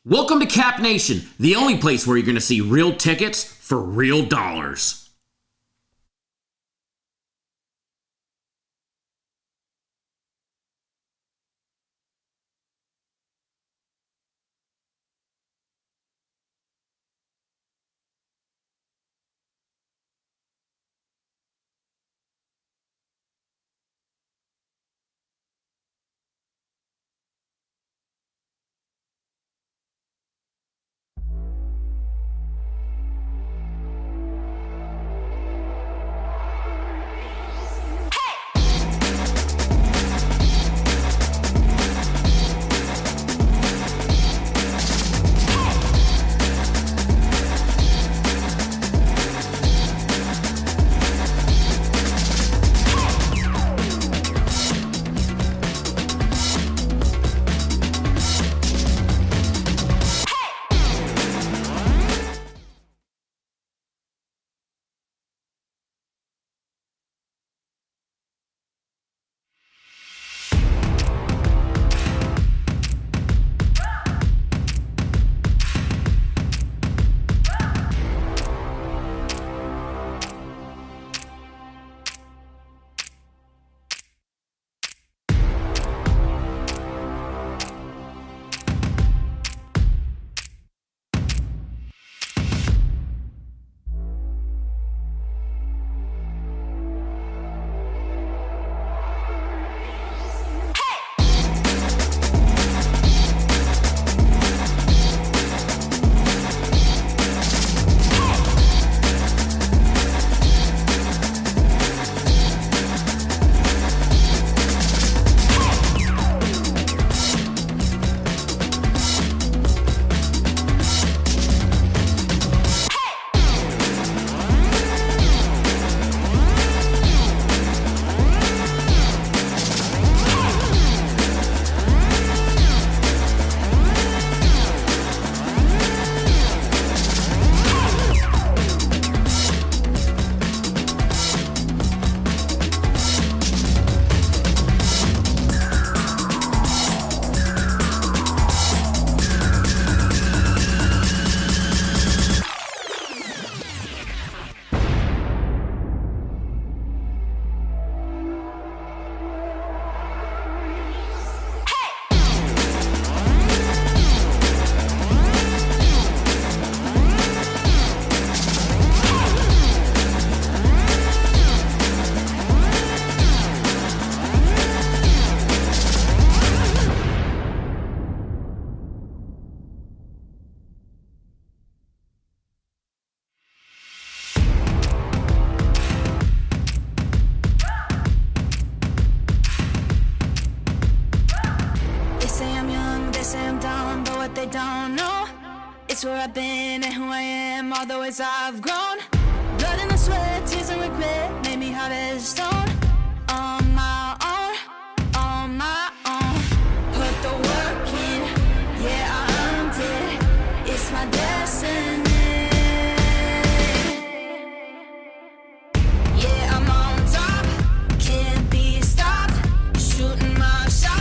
Welcome to Cap Nation, the only place where you're going to see real tickets for real dollars. They don't know it's where I've been and who I am, all the ways I've grown. Blood and the sweat, tears and regret made me hard as stone. On my own, put the work in, yeah, I earned it, it's my destiny. Yeah, I'm on top, can't be stopped, shooting my shot.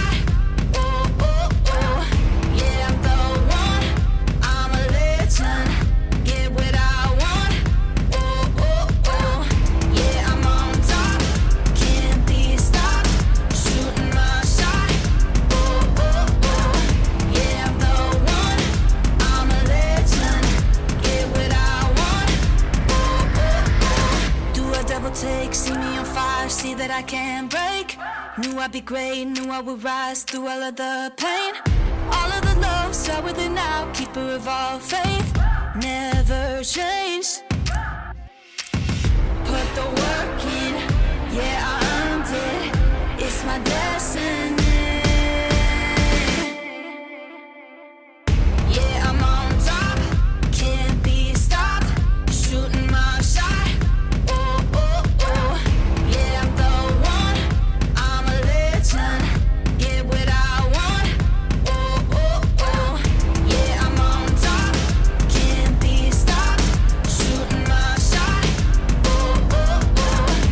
See me on fire, see that I can't break. Knew I'd be great, knew I would rise through all of the pain. All of the love, start with it now, keeper of all faith, never changed. Put the work in, yeah, I earned it, it's my destiny. Yeah, I'm on top, can't be stopped, shooting my shot. Get what I want, oh, oh, oh. Yeah, I'm on top, can't be stopped, shooting my shot, oh, oh, oh.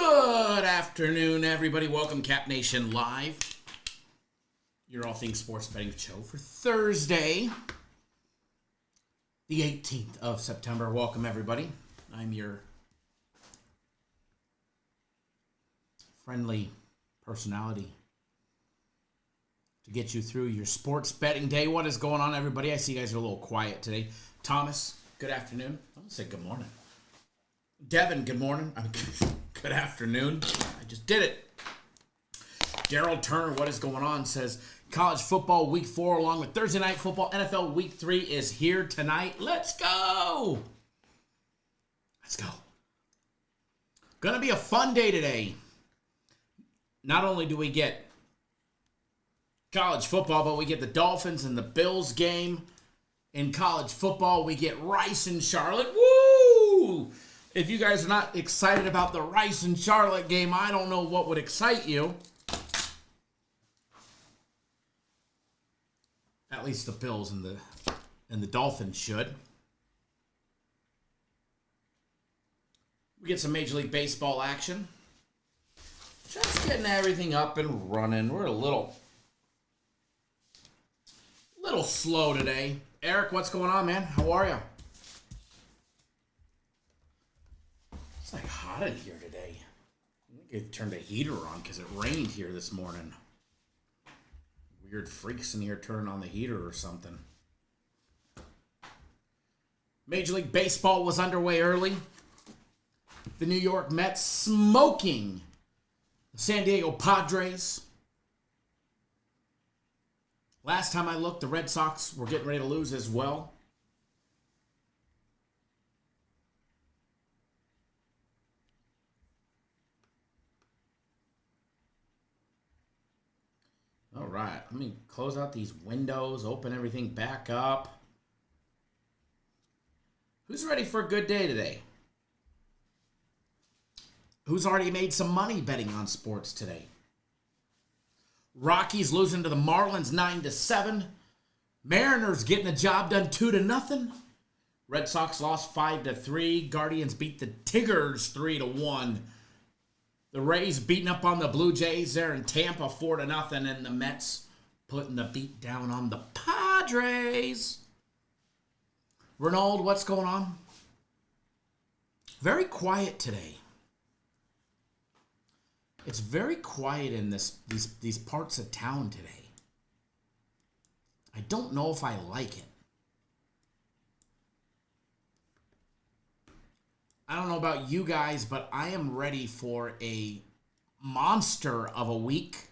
Good afternoon, everybody. Welcome, Cap Nation Live. Your All Things Sports Betting Show for Thursday, the 18th of September. Welcome, everybody. I'm your friendly personality to get you through your sports betting day. What is going on, everybody? I see you guys are a little quiet today. Thomas, good afternoon. I'm going to say good morning. Devin, good morning. Good afternoon. I just did it. Daryl Turner, what is going on, says college football week 4 along with Thursday night football. NFL week 3 is here tonight. Let's go. Let's go. Gonna be a fun day today. Not only do we get college football, but we get the Dolphins and the Bills game. In college football, we get Rice and Charlotte. Woo! If you guys are not excited about the Rice and Charlotte game, I don't know what would excite you. At least the Bills and the Dolphins should. We get some Major League Baseball action. Just getting everything up and running. We're a little slow today. Eric, what's going on, man? How are you? It's like hot in here today. I think I turned the heater on because it rained here this morning. Weird freaks in here turning on the heater or something. Major League Baseball was underway early. The New York Mets smoking the San Diego Padres. Last time I looked, the Red Sox were getting ready to lose as well. All right, let me close out these windows, open everything back up. Who's ready for a good day today? Who's already made some money betting on sports today? Rockies losing to the Marlins 9-7. Mariners getting the job done 2-0. Red Sox lost 5-3. Guardians beat the Tigers 3-1. The Rays beating up on the Blue Jays there in Tampa 4-0, and the Mets putting the beat down on the Padres. Ronald, what's going on? Very quiet today. It's very quiet in these parts of town today. I don't know if I like it. I don't know about you guys, but I am ready for a monster of a week.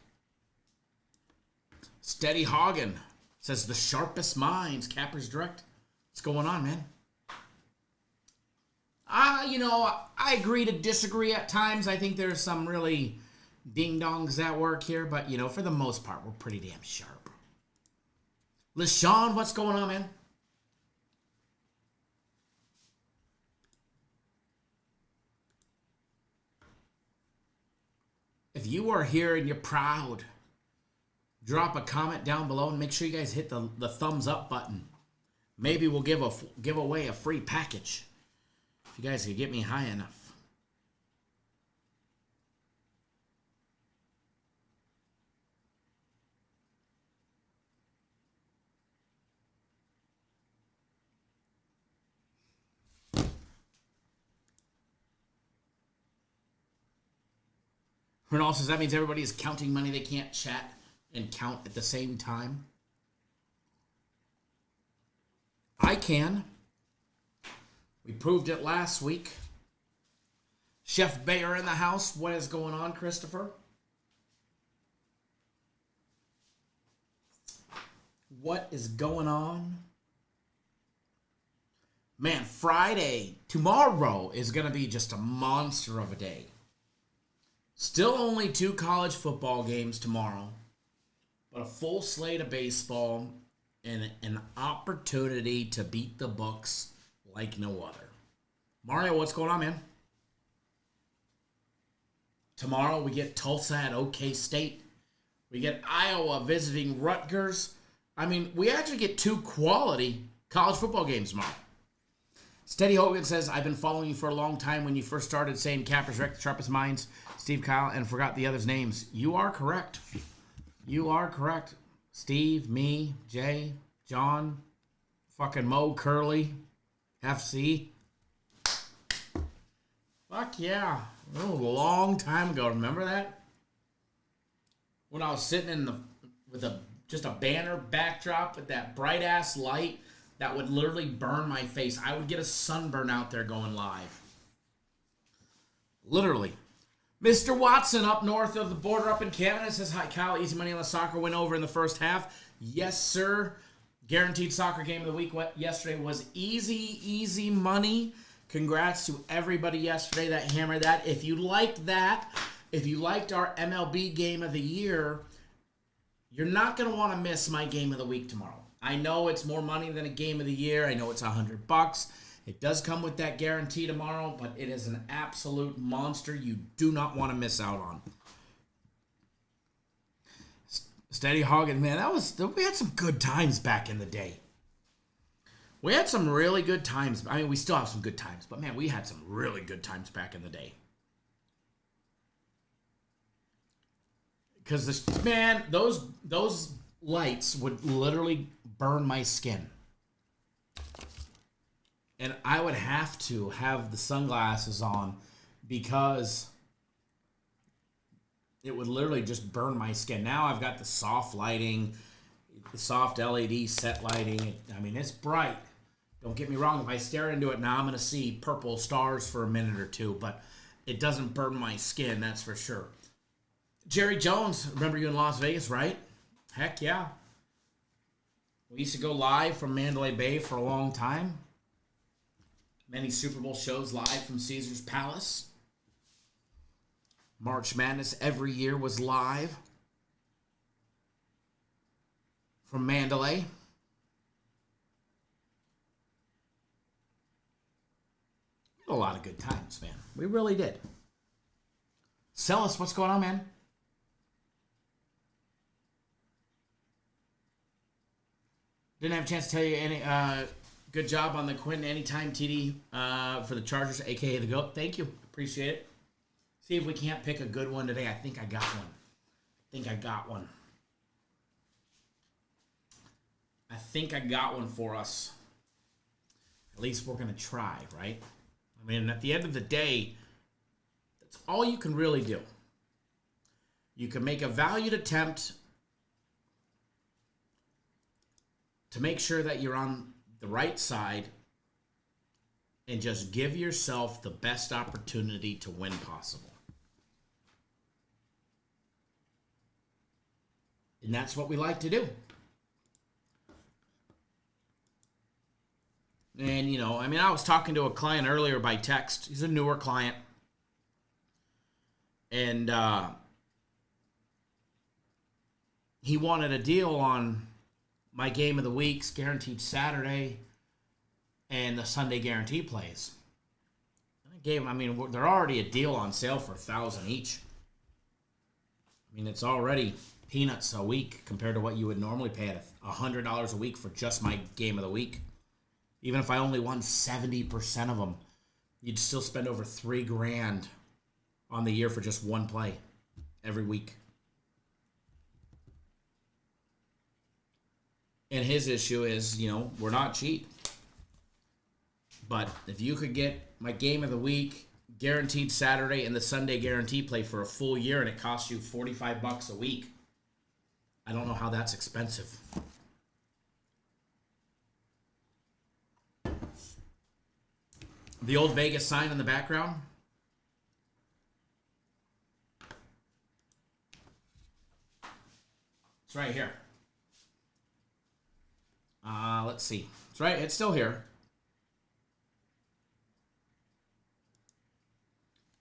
Steady Hagen says the sharpest minds, Cappers Direct. What's going on, man? I agree to disagree at times. I think there's some really ding-dongs at work here, but, for the most part, we're pretty damn sharp. LaShawn, what's going on, man? If you are here and you're proud, drop a comment down below and make sure you guys hit the thumbs up button. Maybe we'll give away a free package if you guys can get me high enough. Ronald says that means everybody is counting money. They can't chat and count at the same time. I can. We proved it last week. Chef Bayer in the house. What is going on, Christopher? What is going on? Man, Friday, tomorrow is going to be just a monster of a day. Still only 2 college football games tomorrow, but a full slate of baseball and an opportunity to beat the books like no other. Mario, what's going on, man? Tomorrow we get Tulsa at OK State. We get Iowa visiting Rutgers. I mean, we actually get 2 quality college football games tomorrow. Steady Hogan says, I've been following you for a long time when you first started saying Cappers wreck the sharpest minds, Steve, Kyle, and forgot the others' names. You are correct. You are correct. Steve, me, Jay, John, fucking Mo, Curly, FC. Fuck yeah. That was a long time ago. Remember that? When I was sitting with just a banner backdrop with that bright ass light that would literally burn my face. I would get a sunburn out there going live. Literally. Mr. Watson up north of the border up in Canada says, hi, Kyle. Easy money on the soccer win over in the first half. Yes, sir. Guaranteed soccer game of the week yesterday was easy money. Congrats to everybody yesterday that hammered that. If you liked that, if you liked our MLB game of the year, you're not going to want to miss my game of the week tomorrow. I know it's more money than a game of the year. I know it's $100. It does come with that guarantee tomorrow, but it is an absolute monster you do not want to miss out on. Steady Hoggin, man, we had some good times back in the day. We had some really good times. I mean, we still have some good times, but man, we had some really good times back in the day. Because those lights would literally burn my skin. And I would have to have the sunglasses on because it would literally just burn my skin. Now I've got the soft lighting, the soft LED set lighting. I mean, it's bright. Don't get me wrong. If I stare into it now, I'm going to see purple stars for a minute or two, but it doesn't burn my skin, that's for sure. Jerry Jones, remember you in Las Vegas, right? Heck yeah. We used to go live from Mandalay Bay for a long time. Many Super Bowl shows live from Caesar's Palace. March Madness every year was live from Mandalay. A lot of good times, man. We really did. Sell us, what's going on, man? Didn't have a chance to tell you any good job on the Quentin Anytime TD for the Chargers, a.k.a. the GOAT. Thank you. Appreciate it. See if we can't pick a good one today. I think I got one. I think I got one for us. At least we're going to try, right? I mean, at the end of the day, that's all you can really do. You can make a valued attempt to make sure that you're on the right side and just give yourself the best opportunity to win possible. And that's what we like to do. And, you know, I mean, I was talking to a client earlier by text. He's a newer client. And he wanted a deal on my game of the week's guaranteed Saturday and the Sunday guarantee plays. I gave him, I mean, they're already a deal on sale for $1,000 each. I mean, it's already peanuts a week compared to what you would normally pay at $100 a week for just my game of the week. Even if I only won 70% of them, you'd still spend over $3,000 on the year for just one play every week. And his issue is, you know, we're not cheap. But if you could get my game of the week, guaranteed Saturday, and the Sunday guarantee play for a full year, and it costs you $45 a week, I don't know how that's expensive. The old Vegas sign in the background. It's right here. Let's see. It's right. It's still here.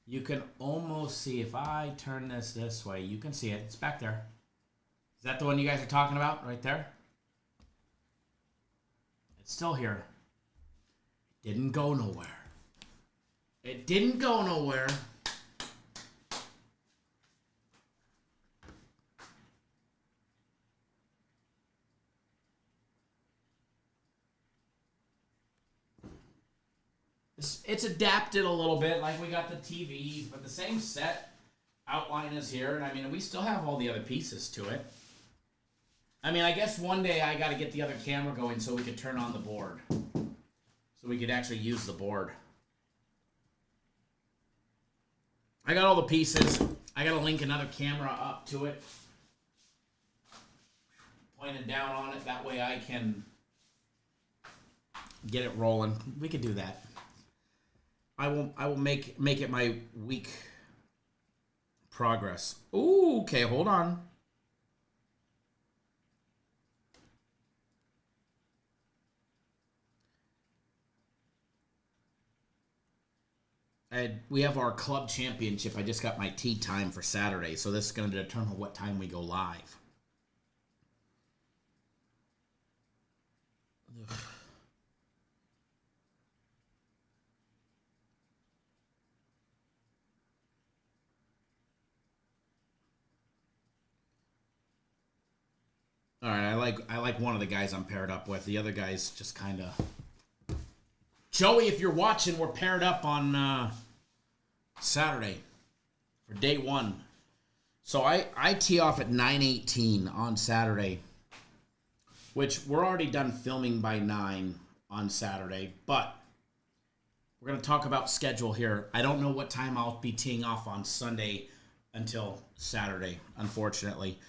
You can almost see if I turn this way. You can see it. It's back there. Is that the one you guys are talking about right there? It's still here. It didn't go nowhere. It didn't go nowhere. It's adapted a little bit, like we got the TVs, but the same set outline is here, and I mean, we still have all the other pieces to it. I mean, I guess one day I got to get the other camera going so we could turn on the board. So we could actually use the board. I got all the pieces. I got to link another camera up to it. Pointed down on it. That way I can get it rolling. We could do that. I will make it my week progress. Ooh, okay, hold on. We have our club championship. I just got my tee time for Saturday, so this is going to determine what time we go live. Ugh. All right, I like one of the guys I'm paired up with. The other guy's just kind of... Joey, if you're watching, we're paired up on Saturday for day one. So I tee off at 9:18 on Saturday, which we're already done filming by 9 on Saturday, but we're going to talk about schedule here. I don't know what time I'll be teeing off on Sunday until Saturday, unfortunately.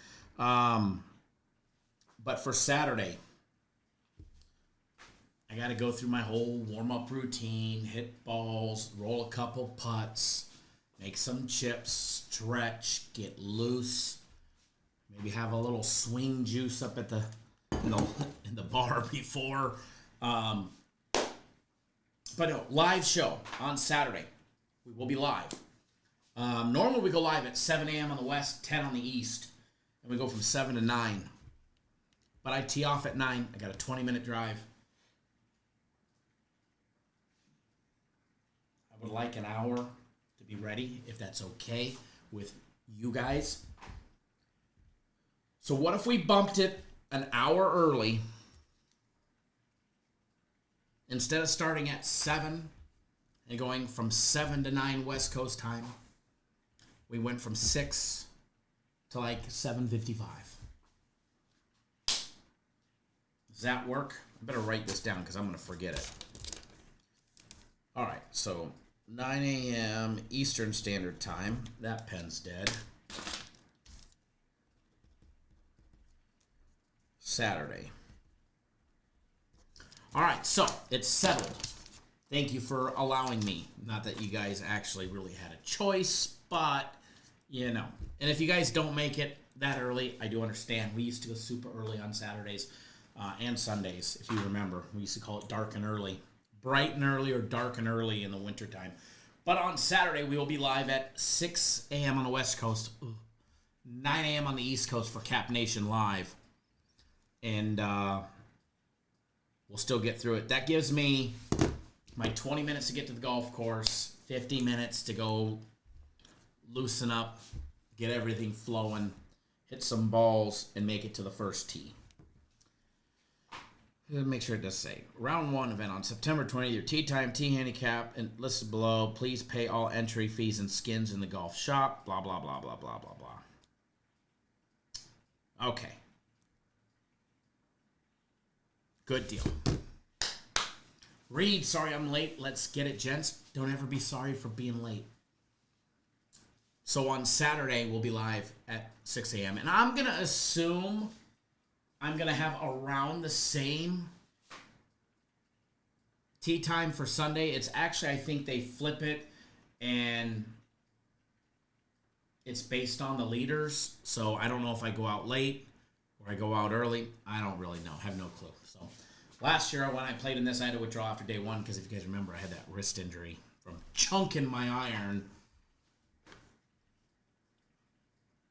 But for Saturday, I got to go through my whole warm-up routine, hit balls, roll a couple putts, make some chips, stretch, get loose, maybe have a little swing juice up at the in the bar before. But no, live show on Saturday. We will be live. Normally we go live at 7 a.m. on the west, 10 on the east, and we go from 7 to 9. But I tee off at 9. I got a 20-minute drive. I would like an hour to be ready, if that's okay with you guys. So what if we bumped it an hour early? Instead of starting at 7 and going from 7 to 9 West Coast time, we went from 6 to like 7:55. Does that work? I better write this down because I'm going to forget it. All right, so 9 a.m. Eastern Standard Time. That pen's dead. Saturday. All right, so it's settled. Thank you for allowing me. Not that you guys actually really had a choice, but, you know. And if you guys don't make it that early, I do understand. We used to go super early on Saturdays. And Sundays, if you remember. We used to call it dark and early. Bright and early or dark and early in the wintertime. But on Saturday, we will be live at 6 a.m. on the West Coast, 9 a.m. on the East Coast for Cap Nation Live. And we'll still get through it. That gives me my 20 minutes to get to the golf course, 50 minutes to go loosen up, get everything flowing, hit some balls, and make it to the first tee. Make sure it does say round 1 event on September 20th. Your tee time, tee handicap, and listed below. Please pay all entry fees and skins in the golf shop. Blah blah blah blah blah blah blah. Okay. Good deal. Reed, sorry I'm late. Let's get it, gents. Don't ever be sorry for being late. So on Saturday we'll be live at 6 a.m. and I'm gonna assume I'm going to have around the same tee time for Sunday. It's actually, I think they flip it, and it's based on the leaders. So I don't know if I go out late or I go out early. I don't really know. I have no clue. So last year when I played in this, I had to withdraw after day 1 because if you guys remember, I had that wrist injury from chunking my iron.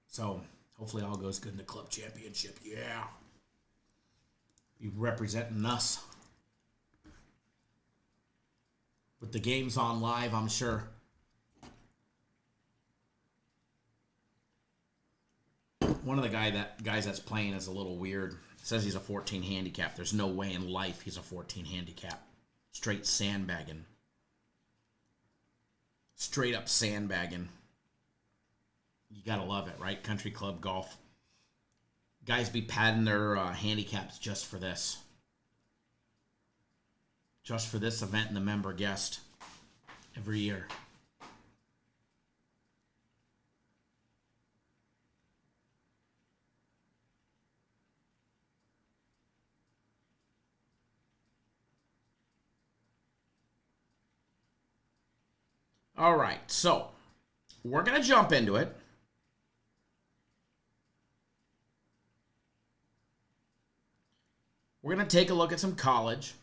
So hopefully all goes good in the club championship. Yeah. Be representing us. With the games on live, I'm sure. One of the guys that's playing is a little weird. It says he's a 14 handicap. There's no way in life he's a 14 handicap. Straight sandbagging. Straight up sandbagging. You gotta love it, right? Country club golf. Guys be padding their handicaps just for this. Just for this event and the member guest every year. All right, so we're going to jump into it. We're going to take a look at some college.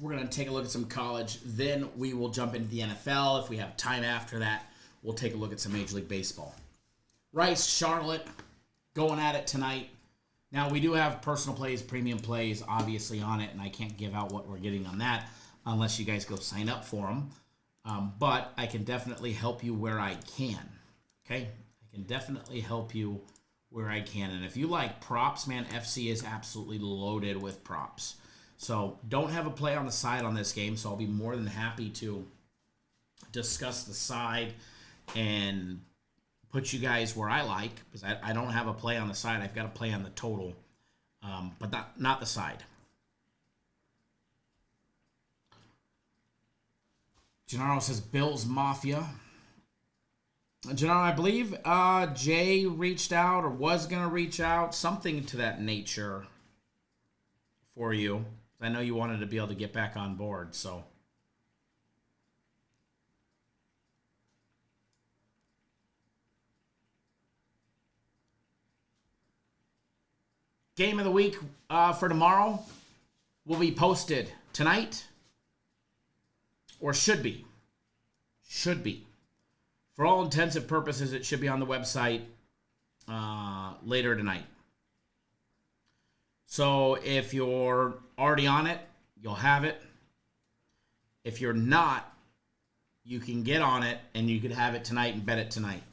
We're going to take a look at some college. Then we will jump into the NFL. If we have time after that, we'll take a look at some Major League Baseball. Rice, Charlotte, going at it tonight. Now, we do have personal plays, premium plays, obviously, on it, and I can't give out what we're getting on that unless you guys go sign up for them. But I can definitely help you where I can. Okay? I can definitely help you where I can. And if you like props, man, FC is absolutely loaded with props. So don't have a play on the side on this game, so I'll be more than happy to discuss the side and put you guys where I like, because I don't have a play on the side. I've got a play on the total, but not the side. Gennaro says Bills Mafia. Gennaro, I believe Jay reached out or was going to reach out, something to that nature for you. I know you wanted to be able to get back on board, so. Game of the week for tomorrow will be posted tonight, or should be. Should be. For all intensive purposes, it should be on the website later tonight. So if you're already on it, you'll have it. If you're not, you can get on it and you could have it tonight and bet it tonight.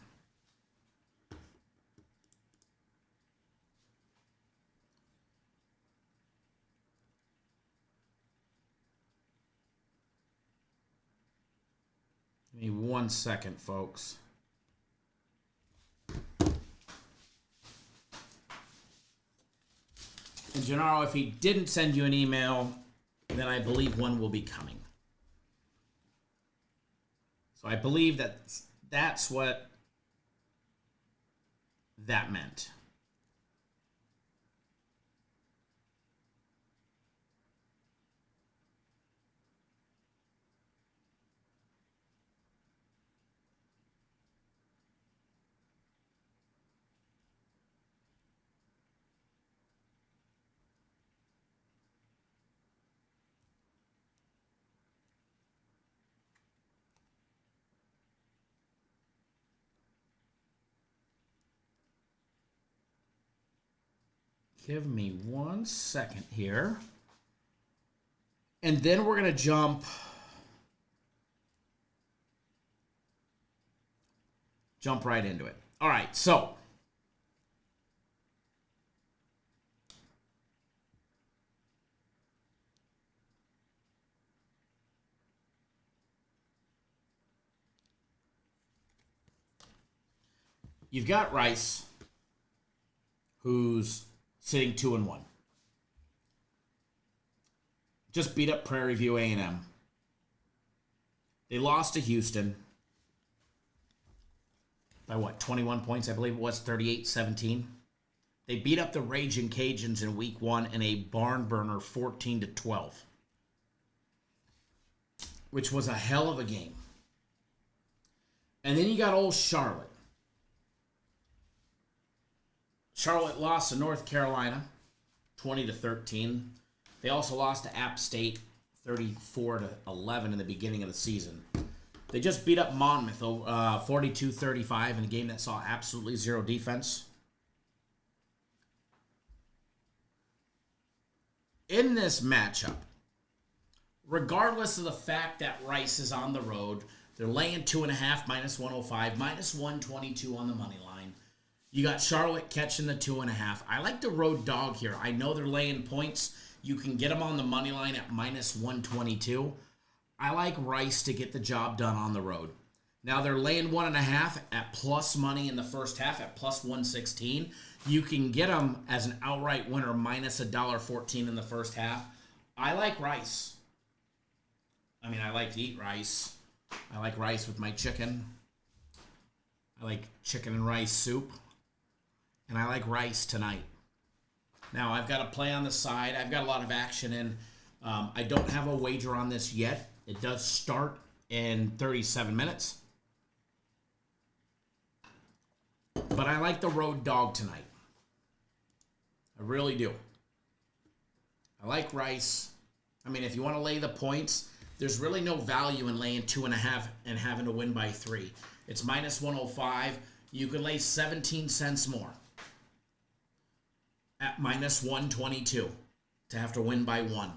Give me 1 second, folks. And Gennaro, if he didn't send you an email, then I believe one will be coming. So I believe that's what that meant. Give me 1 second here. And then we're going to jump right into it. All right, so you've got Rice, who's sitting 2-1. Just beat up Prairie View A&M. They lost to Houston by 21 points, I believe it was, 38-17. They beat up the Raging Cajuns in week 1 in a barn burner 14-12, which was a hell of a game. And then you got old Charlotte. Charlotte lost to North Carolina, 20-13. They also lost to App State, 34-11 in the beginning of the season. They just beat up Monmouth, 42-35 in a game that saw absolutely zero defense. in this matchup, regardless of the fact that Rice is on the road, they're laying 2.5, minus 105, minus 122 on the money line. You got Charlotte catching the 2.5. I like the road dog here. I know they're laying points. You can get them on the money line at minus 122. I like Rice to get the job done on the road. Now they're laying 1.5 at plus money in the first half at plus 116. You can get them as an outright winner minus $1.14 in the first half. I like Rice. I mean, I like to eat rice. I like rice with my chicken. I like chicken and rice soup. And I like rice tonight. Now, I've got a play on the side. I've got a lot of action in. I don't have a wager on this yet. It does start in 37 minutes. But I like the road dog tonight. I really do. I like Rice. I mean, if you want to lay the points, there's really no value in laying 2.5 and having to win by 3. It's minus 105. You can lay 17 cents more at minus 122 to have to win by 1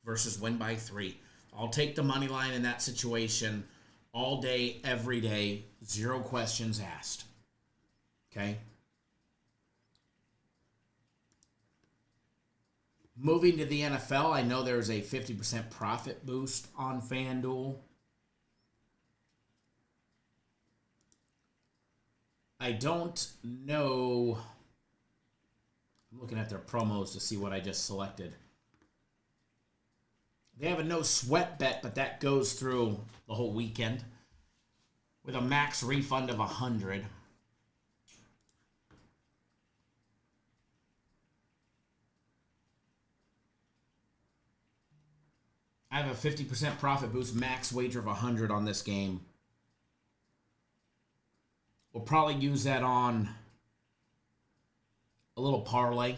versus win by 3. I'll take the money line in that situation all day, every day, 0 questions asked. Okay? Moving to the NFL, I know there's a 50% profit boost on FanDuel. I don't know. I'm looking at their promos to see what I just selected. They have a no sweat bet, but that goes through the whole weekend with a max refund of $100. I have a 50% profit boost, max wager of $100 on this game. We'll probably use that on a little parlay.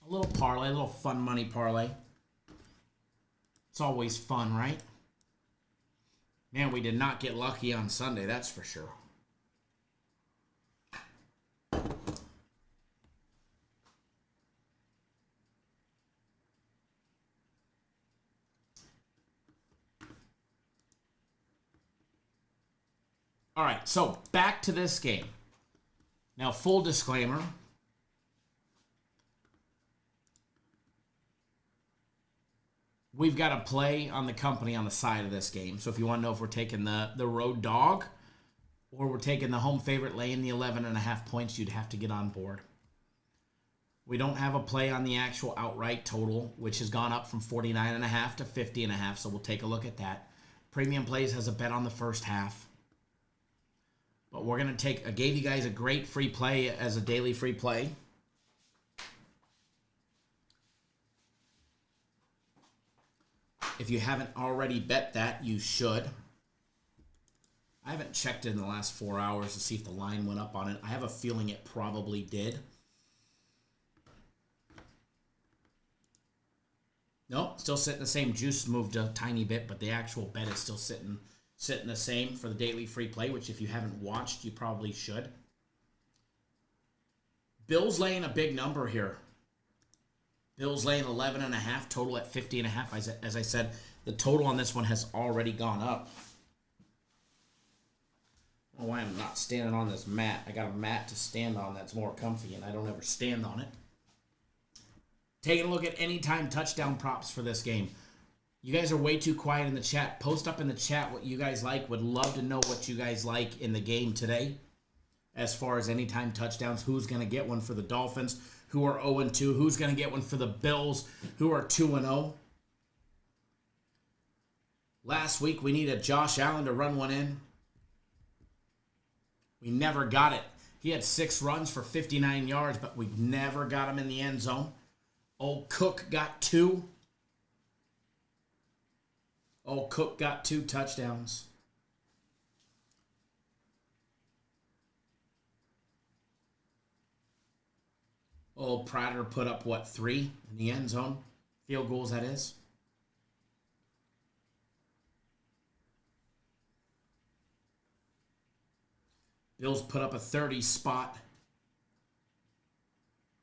A little fun money parlay. It's always fun, right? Man, we did not get lucky on Sunday, that's for sure. All right, so back to this game. Now, full disclaimer. We've got a play on the company on the side of this game. So if you want to know if we're taking the road dog or we're taking the home favorite laying the 11.5 points, you'd have to get on board. We don't have a play on the actual outright total, which has gone up from 49.5 to 50.5, so we'll take a look at that. Premium Plays has a bet on the first half. But we're going to take, I gave you guys a great free play as a daily free play. If you haven't already bet that, you should. I haven't checked it in the last 4 hours to see if the line went up on it. I have a feeling it probably did. No, still sitting the same. Juice moved a tiny bit, but the actual bet is still sitting the same for the daily free play, which if you haven't watched, you probably should. Bills laying a big number here. Bills laying 11.5, total at 50.5. As I said, the total on this one has already gone up. I don't know why I'm not standing on this mat. I got a mat to stand on that's more comfy, and I don't ever stand on it. Taking a look at anytime touchdown props for this game. You guys are way too quiet in the chat. Post up in the chat what you guys like. Would love to know what you guys like in the game today. As far as anytime touchdowns, who's going to get one for the Dolphins, who are 0-2, who's going to get one for the Bills, who are 2-0. Last week, we needed Josh Allen to run one in. We never got it. He had 6 runs for 59 yards, but we never got him in the end zone. Old Cook got 2. Old Cook got 2 touchdowns. Old Prater put up, 3 in the end zone? Field goals, that is. Bills put up a 30 spot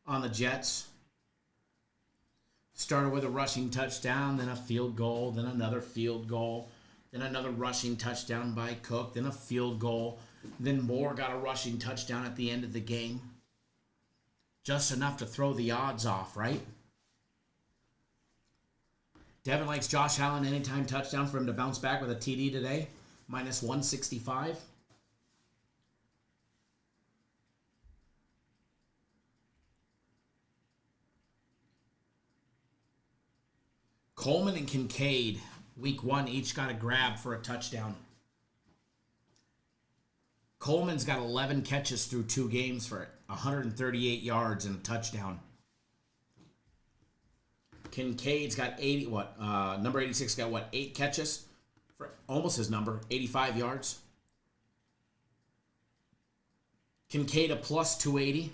on the Jets. Started with a rushing touchdown, then a field goal, then another field goal, then another rushing touchdown by Cook, then a field goal. Then Moore got a rushing touchdown at the end of the game. Just enough to throw the odds off, right? Devin likes Josh Allen anytime touchdown for him to bounce back with a TD today. Minus 165. Coleman and Kincaid, week 1, each got a grab for a touchdown. Coleman's got 11 catches through 2 games for 138 yards and a touchdown. Kincaid's got 80, number 86 got 8 catches for almost his number, 85 yards. Kincaid a plus 280.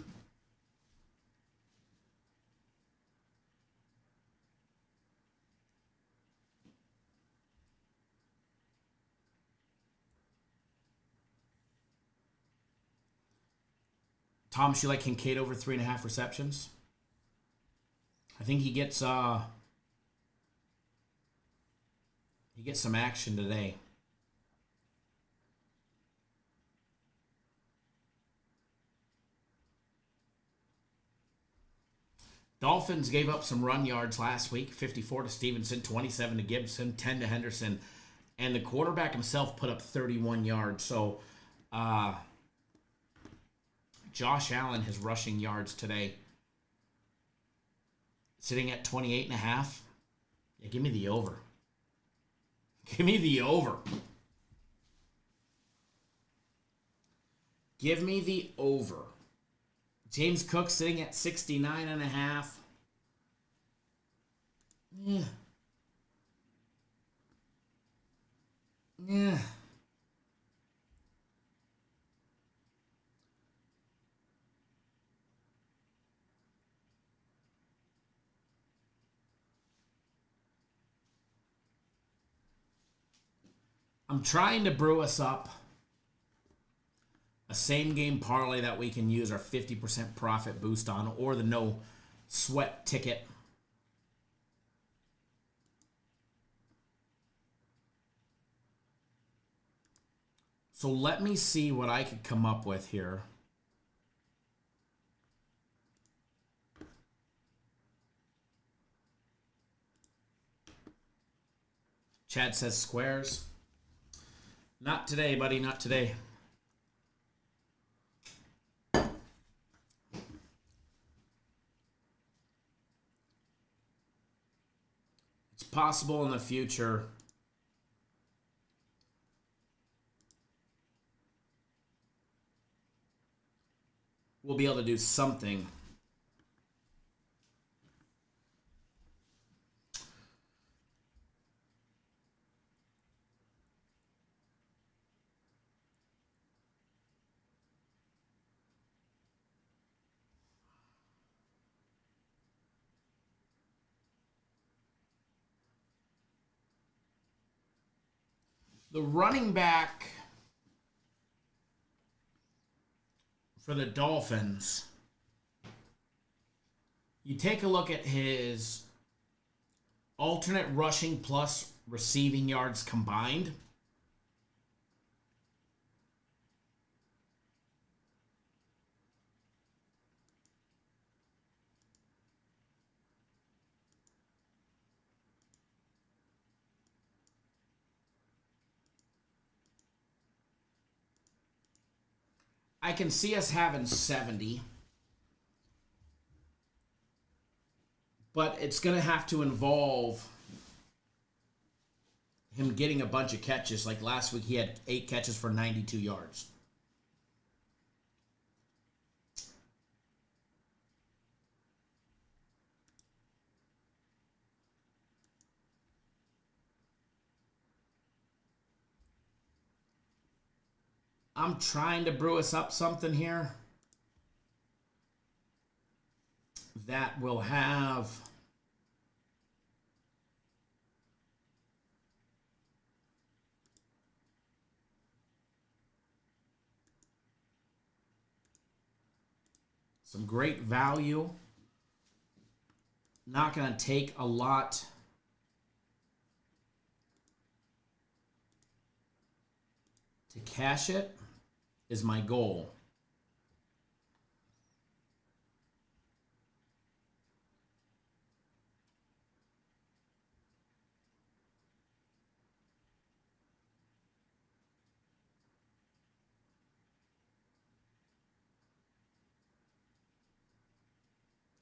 Thomas, you like Kincaid over 3.5 receptions? I think he gets some action today. Dolphins gave up some run yards last week, 54 to Stevenson, 27 to Gibson, 10 to Henderson, and the quarterback himself put up 31 yards. So Josh Allen, his rushing yards today, sitting at 28.5. Yeah, give me the over. Give me the over. Give me the over. James Cook sitting at 69.5. Yeah. Yeah. I'm trying to brew us up a same game parlay that we can use our 50% profit boost on, or the no sweat ticket. So let me see what I could come up with here. Chad says squares. Not today, buddy, not today. It's possible in the future we'll be able to do something. The running back for the Dolphins, you take a look at his alternate rushing plus receiving yards combined. I can see us having 70. But it's going to have to involve him getting a bunch of catches. Like last week, he had 8 catches for 92 yards. I'm trying to brew us up something here that will have some great value. not going to take a lot to cash it is my goal.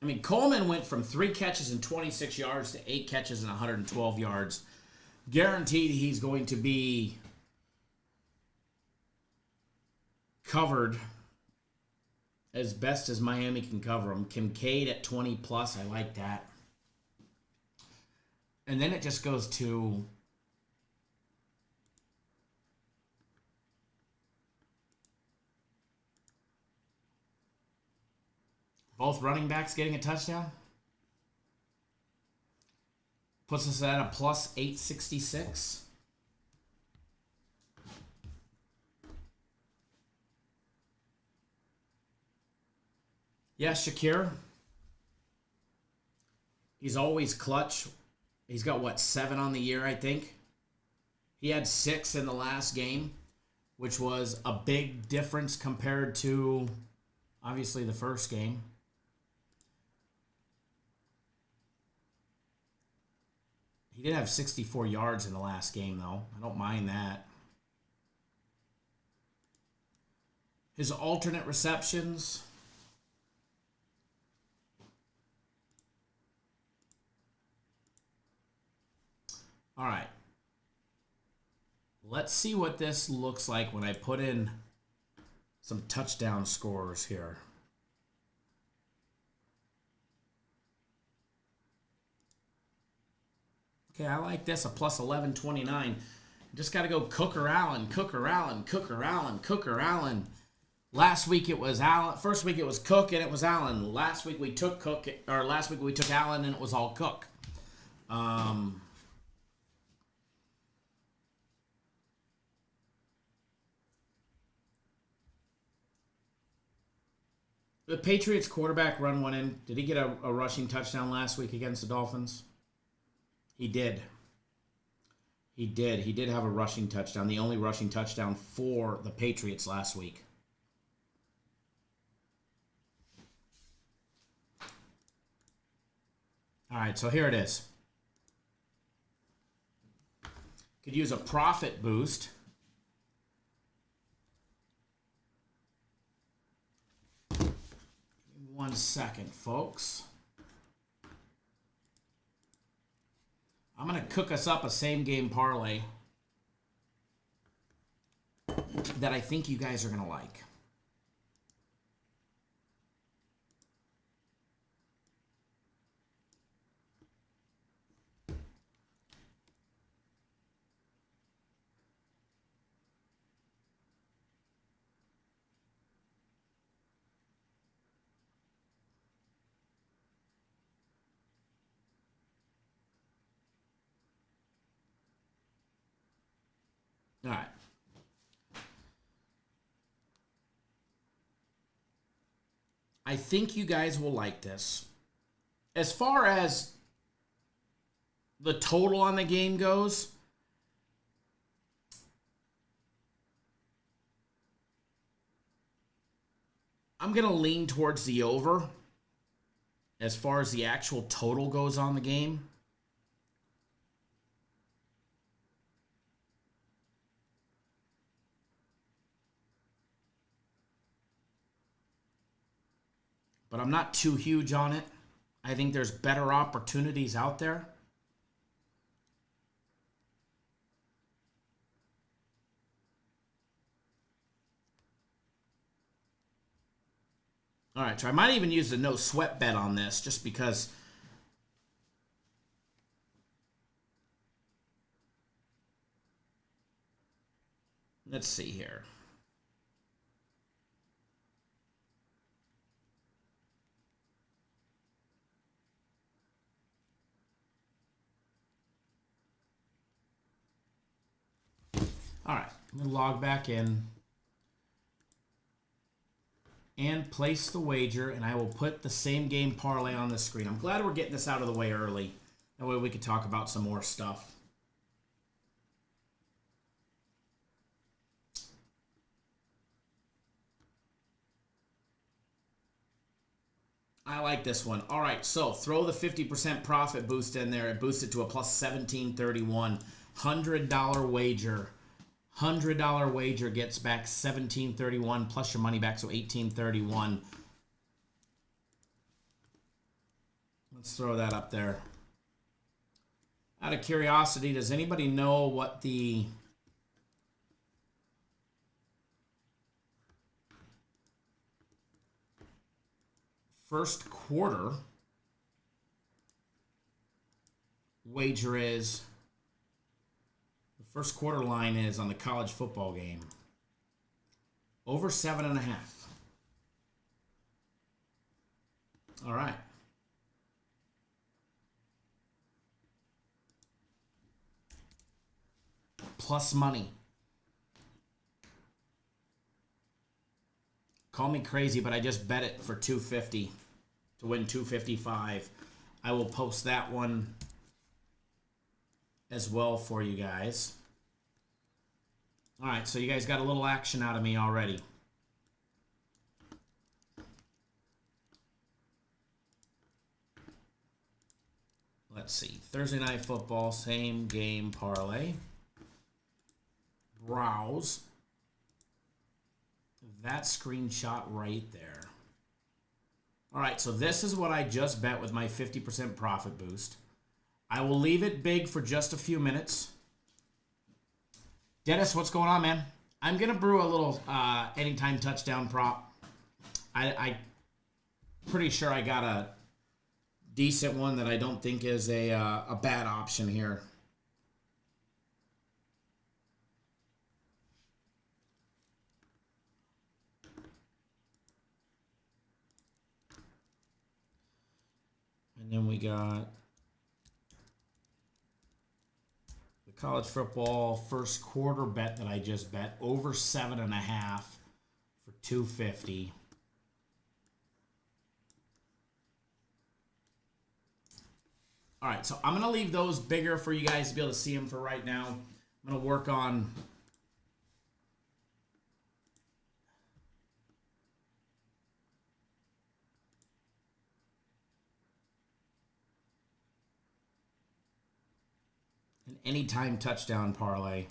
I mean, Coleman went from 3 catches and 26 yards to 8 catches and 112 yards. Guaranteed he's going to be covered as best as Miami can cover him. Kincaid at 20 plus, I like that. And then it just goes to both running backs getting a touchdown. Puts us at a plus 866. Yeah, Shakir. He's always clutch. He's got, what, 7 on the year, I think? He had 6 in the last game, which was a big difference compared to, obviously, the first game. He did have 64 yards in the last game, though. I don't mind that. His alternate receptions. All right. Let's see what this looks like when I put in some touchdown scorers here. Okay, I like this, a plus 1129. Just got to go Cooker Allen, Cooker Allen, Cooker Allen, Cooker Allen. Last week it was Allen. First week it was Cook and it was Allen. Last week we took Cook, or last week we took Allen and it was all Cook. The Patriots quarterback run one in. Did he get a rushing touchdown last week against the Dolphins? He did. He did. He did have a rushing touchdown. The only rushing touchdown for the Patriots last week. All right, so here it is. Could use a profit boost. Give me 1 second, folks. I'm going to cook us up a same-game parlay that I think you guys are going to like. All right. I think you guys will like this. As far as the total on the game goes, I'm going to lean towards the over as far as the actual total goes on the game. But I'm not too huge on it. I think there's better opportunities out there. All right, so I might even use the no sweat bet on this just because let's see here. All right, I'm going to log back in. and place the wager, and I will put the same game parlay on the screen. I'm glad we're getting this out of the way early. That way we can talk about some more stuff. I like this one. All right, so throw the 50% profit boost in there. It boosts it to a plus 1731. $100 wager. $100 wager gets back 1731 plus your money back, so 1831. Let's throw that up there. Out of curiosity, does anybody know what the first quarter wager is? The first quarter line is on the college football game. Over 7.5. All right. Plus money. Call me crazy, but I just bet it for $250 to win $255. I will post that one as well for you guys. All right, so you guys got a little action out of me already. Let's see. Thursday Night Football, same game parlay. Browse. That screenshot right there. All right, so this is what I just bet with my 50% profit boost. I will leave it big for just a few minutes. Dennis, what's going on, man? I'm going to brew a little anytime touchdown prop. I pretty sure I got a decent one that I don't think is a bad option here. And then we got the college football first quarter bet that I just bet, over 7.5 for $250. All right, so I'm going to leave those bigger for you guys to be able to see them for right now. I'm going to work on an anytime touchdown parlay.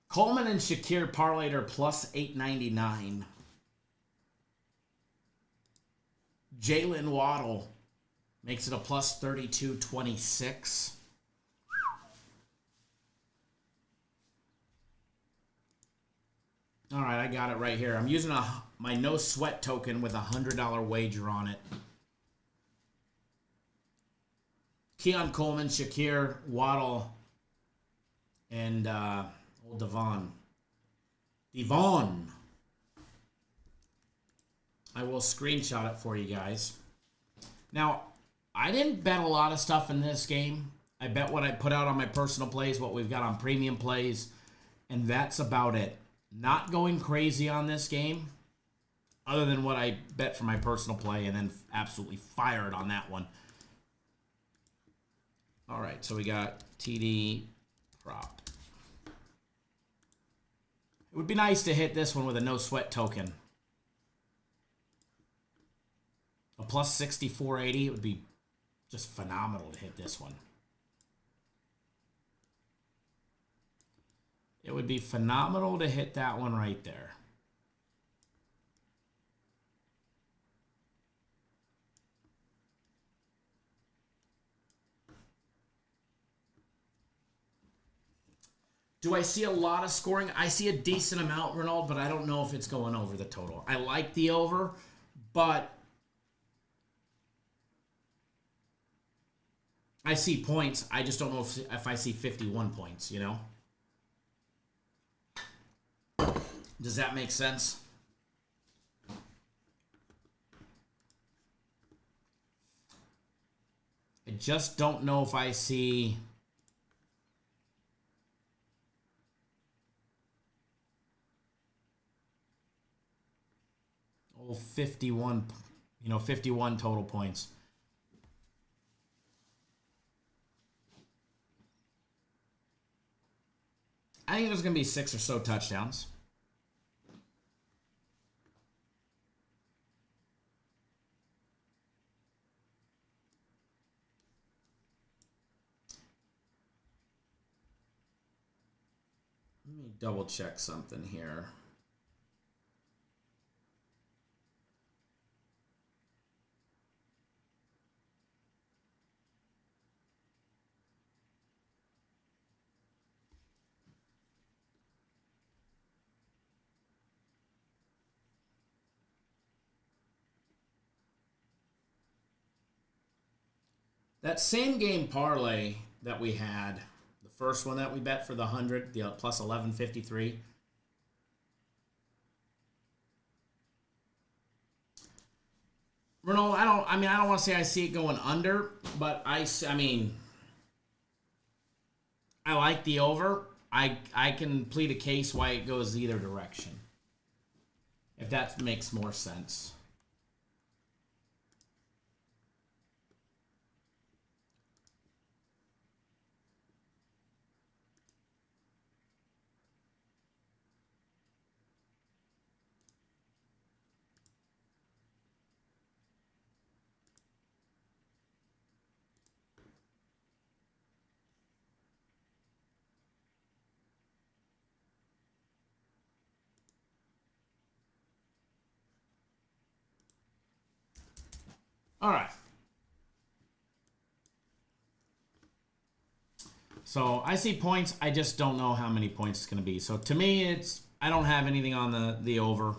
Coleman and Shakir parlayed are plus 899. Jalen Waddle makes it a plus 3226. All right, I got it right here. I'm using my no sweat token with a $100 wager on it. Keon Coleman, Shakir, Waddle, and old Devon. I will screenshot it for you guys. Now, I didn't bet a lot of stuff in this game. I bet what I put out on my personal plays, what we've got on premium plays, and that's about it. Not going crazy on this game, other than what I bet for my personal play and then absolutely fired on that one. All right, so we got TD prop. It would be nice to hit this one with a no sweat token. A plus 6480, it would be just phenomenal to hit this one. It would be phenomenal to hit that one right there. Do I see a lot of scoring? I see a decent amount, Ronald, but I don't know if it's going over the total. I like the over, but I see points. I just don't know if I see 51 points, you know? Does that make sense? I just don't know if I see... Oh, 51, 51 total points. I think there's going to be 6 or so touchdowns. Let me double check something here. That same game parlay that we had, the first one that we bet for the 100, the plus 1153. Ronald, I don't want to say I see it going under, but I like the over. I can plead a case why it goes either direction, if that makes more sense. All right. So I see points. I just don't know how many points it's going to be. So to me, I don't have anything on the over.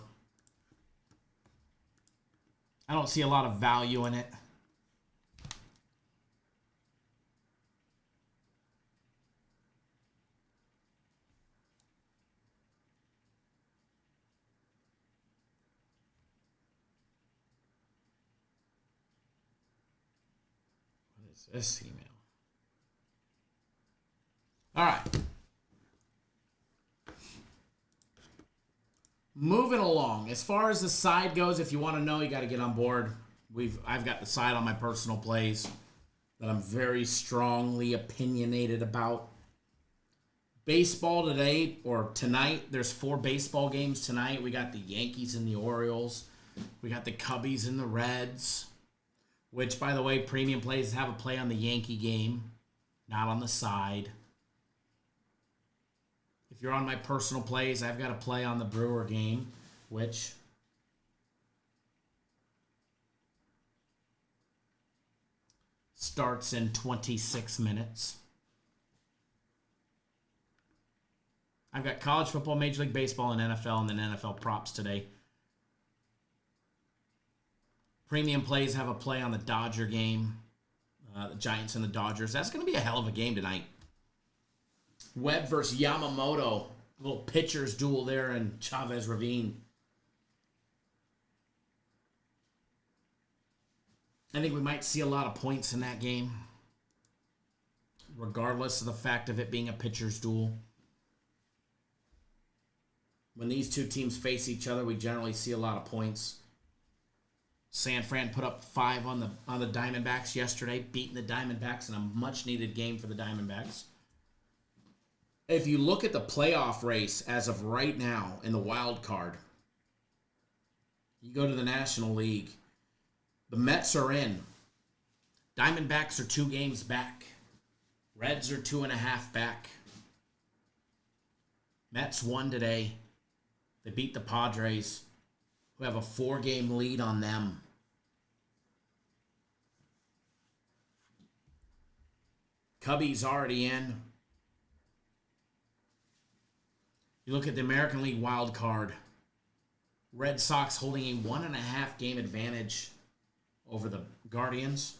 I don't see a lot of value in it. What is this email? All right. Moving along. As far as the side goes, if you want to know, you got to get on board. I've got the side on my personal plays that I'm very strongly opinionated about. Baseball today, or tonight, there's 4 baseball games tonight. We got the Yankees and the Orioles. We got the Cubbies and the Reds. Which, by the way, premium plays have a play on the Yankee game, not on the side. If you're on my personal plays, I've got a play on the Brewer game, which starts in 26 minutes. I've got college football, Major League Baseball, and NFL, and then NFL props today. Premium plays have a play on the Dodger game, the Giants and the Dodgers. That's going to be a hell of a game tonight. Webb versus Yamamoto. A little pitcher's duel there in Chavez Ravine. I think we might see a lot of points in that game, regardless of the fact of it being a pitcher's duel. When these two teams face each other, we generally see a lot of points. San Fran put up 5 on the Diamondbacks yesterday, beating the Diamondbacks in a much-needed game for the Diamondbacks. If you look at the playoff race as of right now in the wild card, you go to the National League, the Mets are in. Diamondbacks are 2 games back. Reds are 2.5 back. Mets won today. They beat the Padres, who have a 4-game lead on them. Cubbies already in. You look at the American League wild card. Red Sox holding a 1.5 game advantage over the Guardians.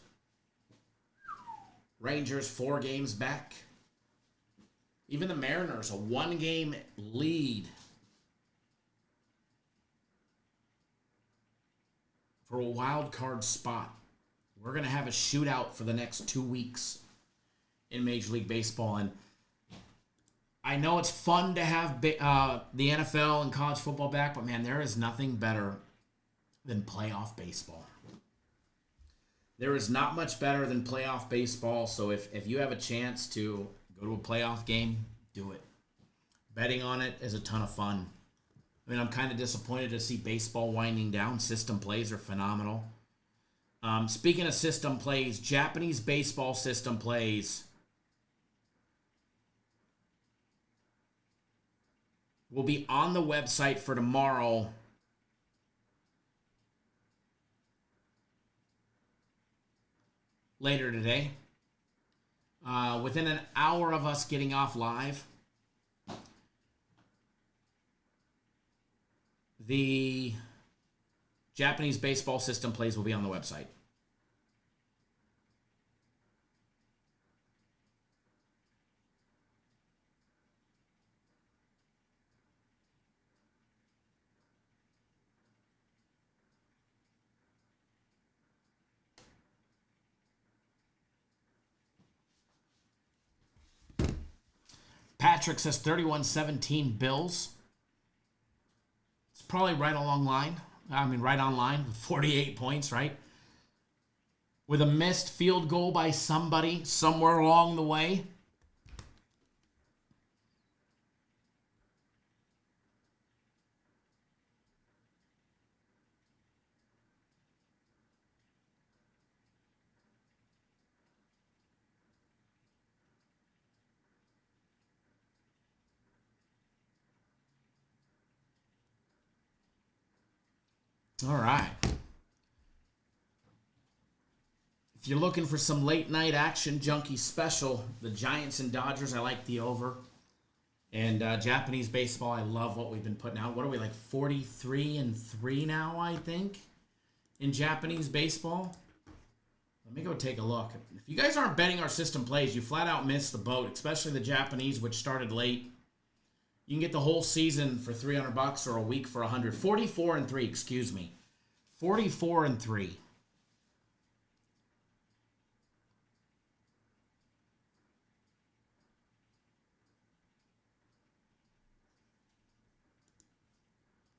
Rangers 4 games back. Even the Mariners, a 1-game lead for a wild card spot. We're going to have a shootout for the next 2 weeks in Major League Baseball. And I know it's fun to have the NFL and college football back, but man, there is nothing better than playoff baseball. There is not much better than playoff baseball. So if you have a chance to go to a playoff game, do it. Betting on it is a ton of fun. I mean, I'm kind of disappointed to see baseball winding down. System plays are phenomenal. Speaking of system plays, Japanese baseball system plays will be on the website for tomorrow. Later today. Within an hour of us getting off live, the Japanese baseball system plays will be on the website. Patrick says 31-17 Bills. It's probably right on line with 48 points, right? With a missed field goal by somebody somewhere along the way. All right. If you're looking for some late night action junkie special, the Giants and Dodgers, I like the over. And Japanese baseball, I love what we've been putting out. What are we, like 43-3 now, I think, in Japanese baseball? Let me go take a look. If you guys aren't betting our system plays, you flat out missed the boat, especially the Japanese, which started late. You can get the whole season for $300 or a week for $100. 44-3, excuse me. 44-3.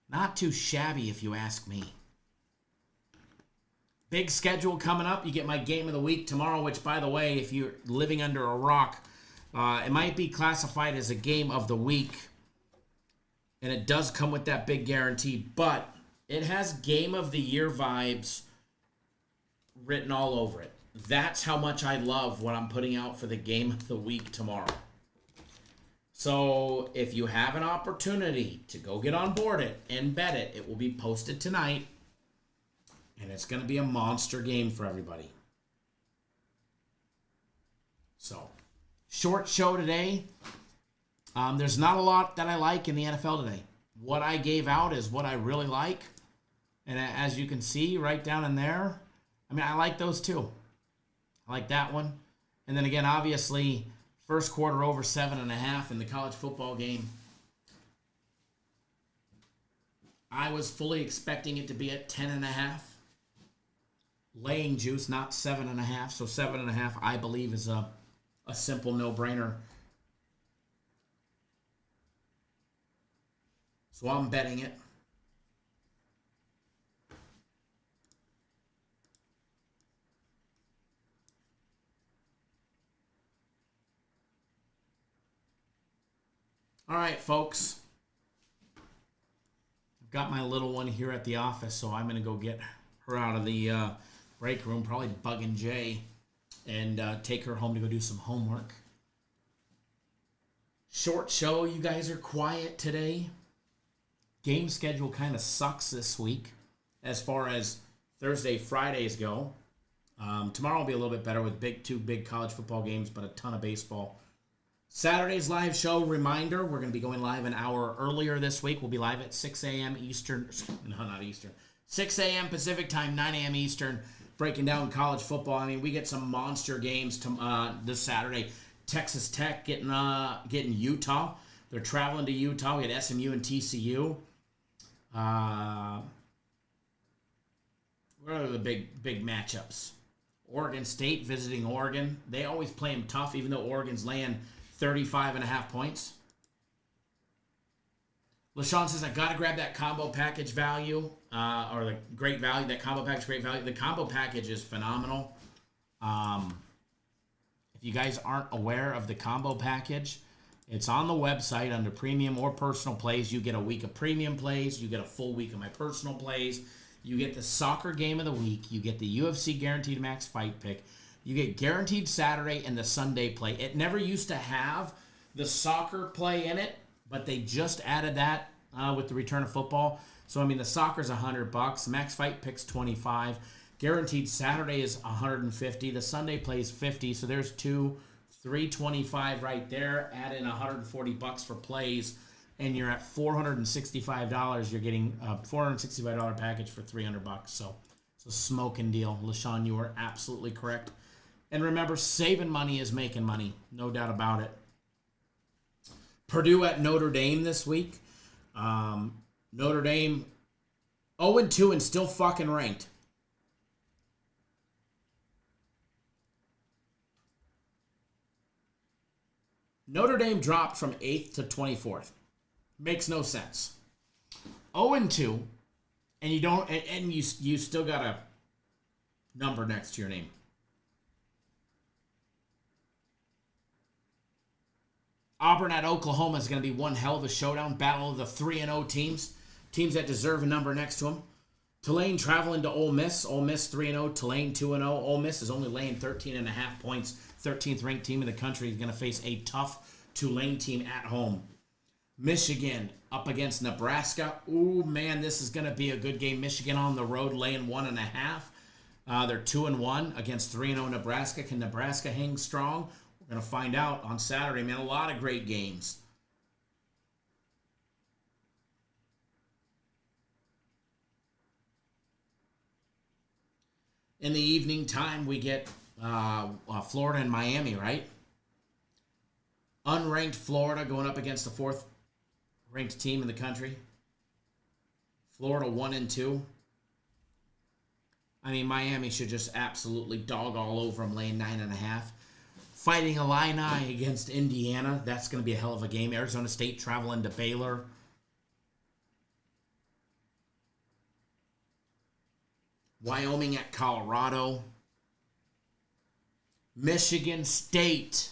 Not too shabby, if you ask me. Big schedule coming up. You get my game of the week tomorrow, which, by the way, if you're living under a rock, it might be classified as a game of the week. And it does come with that big guarantee, but it has game of the year vibes written all over it. That's how much I love what I'm putting out for the game of the week tomorrow. So if you have an opportunity to go get on board it and bet it, it will be posted tonight. And it's going to be a monster game for everybody. So, short show today. There's not a lot that I like in the NFL today. What I gave out is what I really like. And as you can see right down in there, I mean, I like those two. I like that one. And then again, obviously, first quarter over 7.5 in the college football game. I was fully expecting it to be at 10.5. Laying juice, not 7.5. So 7.5, I believe, is a simple no-brainer. So I'm betting it. All right, folks. I've got my little one here at the office, so I'm going to go get her out of the break room, probably bugging Jay, and take her home to go do some homework. Short show. You guys are quiet today. Game schedule kind of sucks this week as far as Thursday, Fridays go. Tomorrow will be a little bit better with two big college football games, but a ton of baseball. Saturday's live show, reminder, we're going to be going live an hour earlier this week. We'll be live at 6 a.m. Eastern. No, not Eastern. 6 a.m. Pacific time, 9 a.m. Eastern, breaking down college football. I mean, we get some monster games this Saturday. Texas Tech getting Utah. They're traveling to Utah. We had SMU and TCU. What are the big matchups? Oregon State visiting Oregon. They always play them tough, even though Oregon's laying 35.5 points. LaShawn says, I got to grab that combo package value, or the great value, that combo package, great value. The combo package is phenomenal. If you guys aren't aware of the combo package, it's on the website under premium or personal plays. You get a week of premium plays. You get a full week of my personal plays. You get the soccer game of the week. You get the UFC Guaranteed Max Fight Pick. You get guaranteed Saturday and the Sunday play. It never used to have the soccer play in it, but they just added that with the return of football. So, I mean, the soccer's $100. Max Fight Pick's $25. Guaranteed Saturday is $150. The Sunday play is $50. So there's $325 right there. Add in $140 for plays, and you're at $465. You're getting a $465 package for $300. So it's a smoking deal. LaShawn, you are absolutely correct. And remember, saving money is making money. No doubt about it. Purdue at Notre Dame this week. Notre Dame 0-2 and still fucking ranked. Notre Dame dropped from 8th to 24th. Makes no sense. 0-2, and you don't, and you still got a number next to your name. Auburn at Oklahoma is going to be one hell of a showdown. Battle of the 3-0 teams. Teams that deserve a number next to them. Tulane traveling to Ole Miss. Ole Miss 3-0. Tulane 2-0. Ole Miss is only laying 13.5 points. 13th ranked team in the country is going to face a tough Tulane team at home. Michigan up against Nebraska. Ooh, man, this is going to be a good game. Michigan on the road laying 1.5. They're 2-1 against 3-0 Nebraska. Can Nebraska hang strong? We're going to find out on Saturday, man. A lot of great games. In the evening time, we get Florida and Miami, right? Unranked Florida going up against the 4th ranked team in the country. Florida 1-2. I mean, Miami should just absolutely dog all over them, laying 9.5. Fighting Illini against Indiana. That's going to be a hell of a game. Arizona State traveling to Baylor. Wyoming at Colorado. Michigan State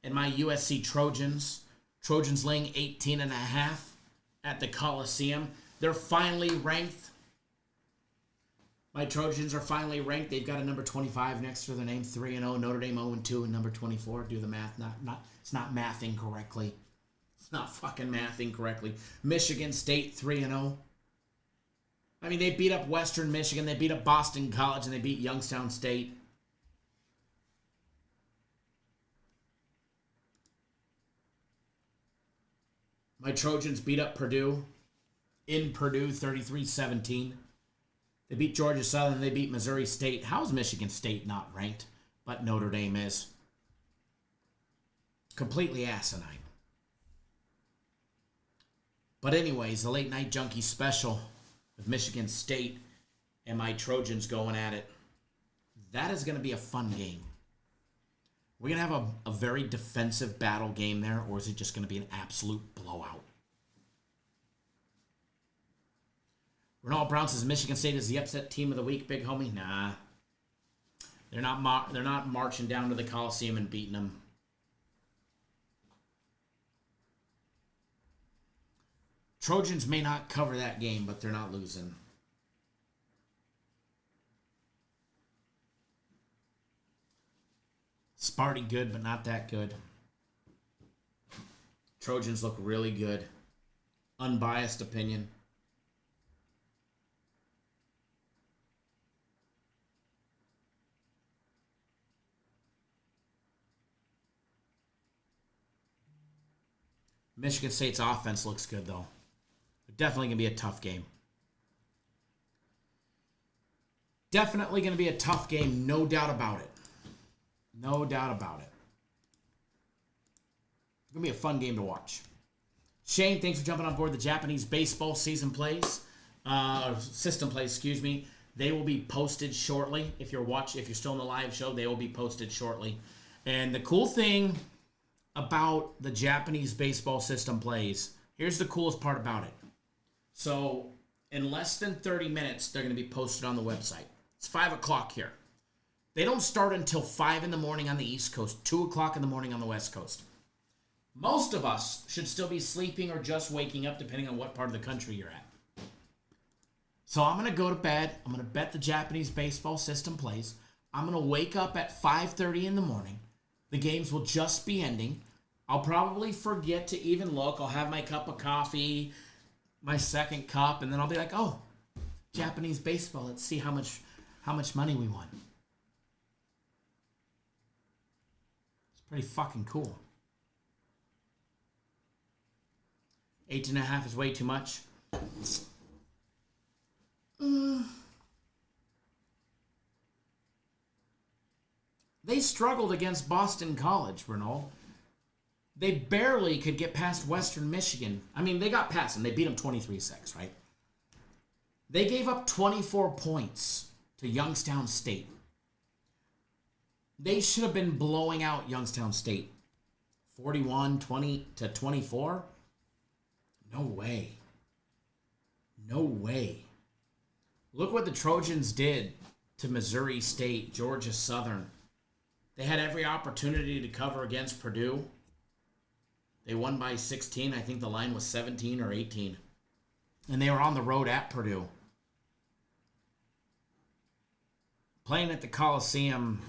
and my USC Trojans. Trojans laying 18.5 at the Coliseum. They're finally ranked. My Trojans are finally ranked. They've got a number 25 next to their name. 3-0. Notre Dame 0-2 and number 24. Do the math. It's not mathing correctly. It's not fucking mathing correctly. Michigan State 3-0. I mean, they beat up Western Michigan. They beat up Boston College, and they beat Youngstown State. My Trojans beat up Purdue in Purdue 33-17. They beat Georgia Southern. They beat Missouri State. How is Michigan State not ranked? But Notre Dame is. Completely asinine. But anyways, the Late Night Junkie special with Michigan State and my Trojans going at it. That is going to be a fun game. We're going to have a very defensive battle game there, or is it just going to be an absolute blowout? Ronald Brown says Michigan State is the upset team of the week, big homie. Nah. They're not marching down to the Coliseum and beating them. Trojans may not cover that game, but they're not losing. Sparty good, but not that good. Trojans look really good. Unbiased opinion. Michigan State's offense looks good, though. Definitely going to be a tough game. Definitely going to be a tough game, no doubt about it. No doubt about it. It's going to be a fun game to watch. Shane, thanks for jumping on board the Japanese baseball season plays. System plays, excuse me. They will be posted shortly. If you're still in the live show, they will be posted shortly. And the cool thing about the Japanese baseball system plays, here's the coolest part about it. So in less than 30 minutes, they're going to be posted on the website. It's 5 o'clock here. They don't start until 5 in the morning on the East Coast, 2 o'clock in the morning on the West Coast. Most of us should still be sleeping or just waking up, depending on what part of the country you're at. So I'm going to go to bed. I'm going to bet the Japanese baseball system plays. I'm going to wake up at 5:30 in the morning. The games will just be ending. I'll probably forget to even look. I'll have my cup of coffee, my second cup, and then I'll be like, oh, Japanese baseball. Let's see how much money we won. It's pretty fucking cool. 18.5 is way too much. They struggled against Boston College, Renault. They barely could get past Western Michigan. I mean, they got past them. They beat them 23-6, right? They gave up 24 points to Youngstown State. They should have been blowing out Youngstown State. 41-20-24? No way. No way. Look what the Trojans did to Missouri State, Georgia Southern. They had every opportunity to cover against Purdue. They won by 16. I think the line was 17 or 18. And they were on the road at Purdue. Playing at the Coliseum,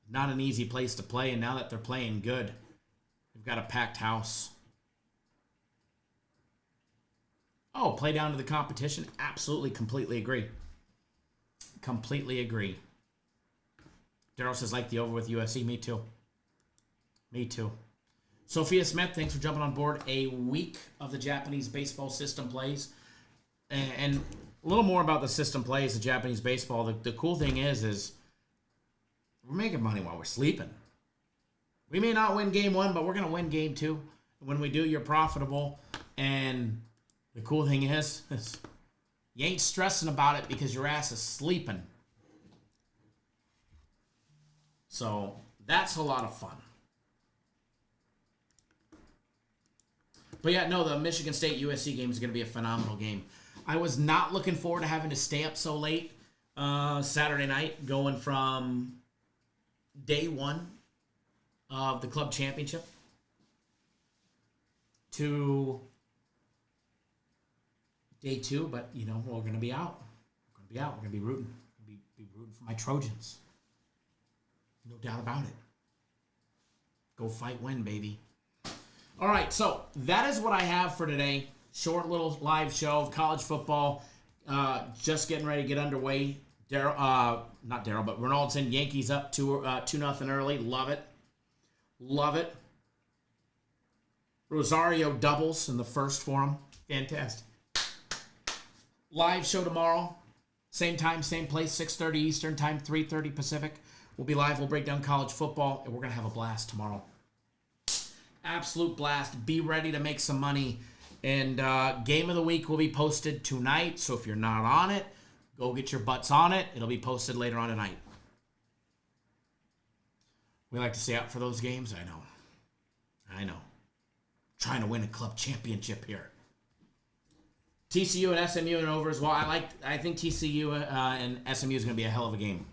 not an easy place to play. And now that they're playing good, they've got a packed house. Oh, play down to the competition? Absolutely, completely agree. Completely agree. Daryl says, like the over with USC. Me too. Me too. Sophia Smith, thanks for jumping on board. A week of the Japanese baseball system plays. And a little more about the system plays, the Japanese baseball. The cool thing is we're making money while we're sleeping. We may not win game 1, but we're going to win game 2. When we do, you're profitable. And the cool thing is you ain't stressing about it because your ass is sleeping. So that's a lot of fun. But yeah, no, the Michigan State USC game is going to be a phenomenal game. I was not looking forward to having to stay up so late Saturday night, going from day 1 of the club championship to day 2. But, you know, we're going to be out. We're going to be rooting. We're going to be rooting for my Trojans. No doubt about it. Go fight, win, baby. All right, so that is what I have for today. Short little live show of college football. Just getting ready to get underway. Not Daryl, but Ronaldson. Yankees up 2-0 early. Love it. Love it. Rosario doubles in the first for him. Fantastic. Live show tomorrow. Same time, same place, 6:30 Eastern time, 3:30 Pacific. We'll be live. We'll break down college football, and we're going to have a blast tomorrow. Absolute blast. Be ready to make some money. And Game of the Week will be posted tonight, so if you're not on it, go get your butts on it. It'll be posted later on tonight. We like to stay out for those games. I know. Trying to win a club championship here. TCU and SMU and over as well. I think TCU and SMU is going to be a hell of a game.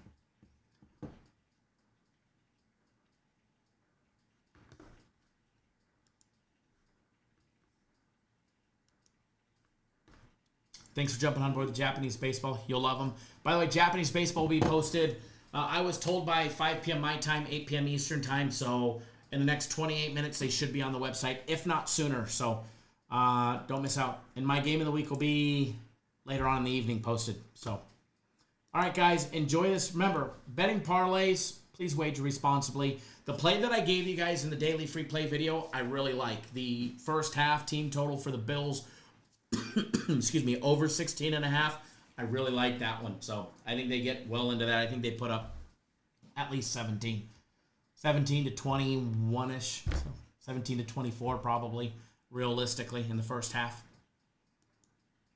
Thanks for jumping on board the Japanese baseball. You'll love them. By the way, Japanese baseball will be posted. I was told by 5 p.m. my time, 8 p.m. Eastern time. So in the next 28 minutes, they should be on the website, if not sooner. So don't miss out. And my game of the week will be later on in the evening posted. So, all right, guys, enjoy this. Remember, betting parlays, please wager responsibly. The play that I gave you guys in the daily free play video, I really like. The first half team total for the Bills, excuse me, over 16.5. I really like that one. So I think they get well into that. I think they put up at least 17 to 21-ish, so 17 to 24 probably, realistically, in the first half.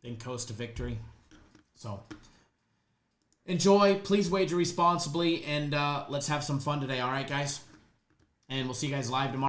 Then coast to victory. So enjoy. Please wager responsibly, and let's have some fun today. All right, guys? And we'll see you guys live tomorrow.